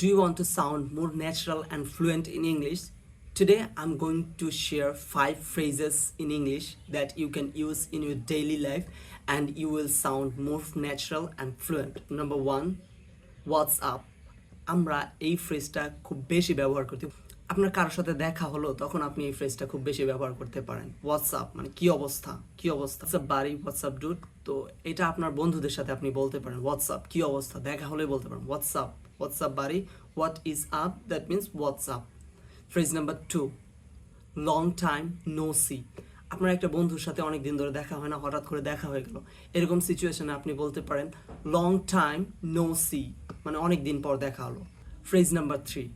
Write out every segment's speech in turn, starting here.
Do you want to sound more natural and fluent in English? Today I'm going to share 5 phrases in English that you can use in your daily life and you will sound more natural and fluent. Number 1, what's up? আমরা এই ফ্রেজটা খুব বেশি ব্যবহার করতে আপনার কারোর সাথে দেখা হলো তখন আপনি এই ফ্রেজটা খুব বেশি ব্যবহার করতে পারেন। হোয়াটসঅ্যাপ মানে কি অবস্থা, কি অবস্থা, হোয়াটসঅ্যাপ বাড়ি, হোয়াটসঅ্যাপ ডুড। তো এটা আপনার বন্ধুদের সাথে আপনি বলতে পারেন হোয়াটসঅ্যাপ কি অবস্থা, দেখা হলে বলতে পারেন হোয়াটসঅ্যাপ, হোয়াটসঅ্যাপ বাড়ি, what is up, that means WhatsApp. Phrase number 2, long time no see. আপনার একটা বন্ধুর সাথে অনেক দিন ধরে দেখা হয় না, হঠাৎ করে দেখা হয়ে গেল, এরকম সিচুয়েশনে আপনি বলতে পারেন লং টাইম নো সি, মানে অনেক দিন পর দেখা হলো। Phrase number 3,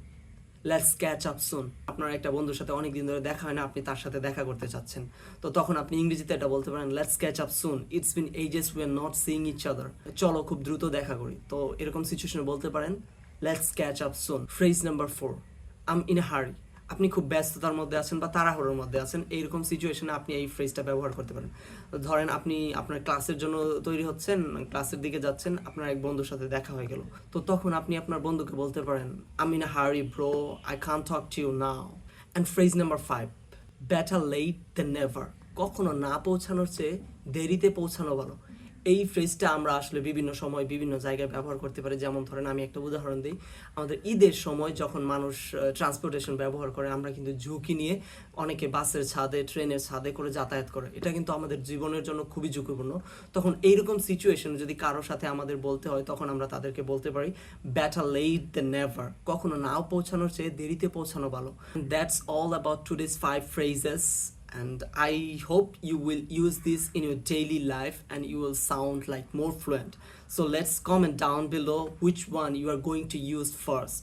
let's catch up soon. আপনার একটা বন্ধুর সাথে অনেক দিন ধরে দেখা হয় না, আপনি তার সাথে দেখা করতে চাচ্ছেন, তো তখন আপনি ইংরেজিতে এটা বলতে পারেন let's catch up soon, it's been ages we are not seeing each other. চলো খুব দ্রুত দেখা করি, তো এরকম সিচুয়েশনে বলতে পারেন let's catch up soon. Phrase number 4, I'm in a hurry. আপনি খুব ব্যস্ততার মধ্যে আছেন বা তাড়াহুড়োর মধ্যে আছেন, এইরকম সিচুয়েশনে আপনি এই ফ্রেজটা ব্যবহার করতে পারেন। ধরেন আপনি আপনার ক্লাসের জন্য তৈরি হচ্ছেন, ক্লাসের দিকে যাচ্ছেন, আপনার এক বন্ধুর সাথে দেখা হয়ে গেল, তো তখন আপনি আপনার বন্ধুকে বলতে পারেন I in a hurry bro, I can't talk to you now. And phrase number 5, better late than never. কখনো না পৌঁছানোর চেয়ে দেরিতে পৌঁছানো ভালো। এই ফ্রেজটা আমরা আসলে বিভিন্ন সময় বিভিন্ন জায়গায় ব্যবহার করতে পারি। যেমন ধরেন আমি একটা উদাহরণ দিই, আমাদের ঈদের সময় যখন মানুষ ট্রান্সপোর্টেশন ব্যবহার করে, আমরা কিন্তু ঝুঁকি নিয়ে অনেকে বাসের ছাদে, ট্রেনের ছাদে করে যাতায়াত করে, এটা কিন্তু আমাদের জীবনের জন্য খুবই ঝুঁকিপূর্ণ। তখন এইরকম সিচুয়েশন যদি কারোর সাথে আমাদের বলতে হয়, তখন আমরা তাদেরকে বলতে পারি বেটার লেট দ্যান নেভার। কখনো নাও পৌঁছানোর চেয়ে দেরিতে পৌঁছানো ভালো। That's all about today's 5 phrases, and I hope you will use this in your daily life and you will sound like more fluent. So let's comment down below which one you are going to use first.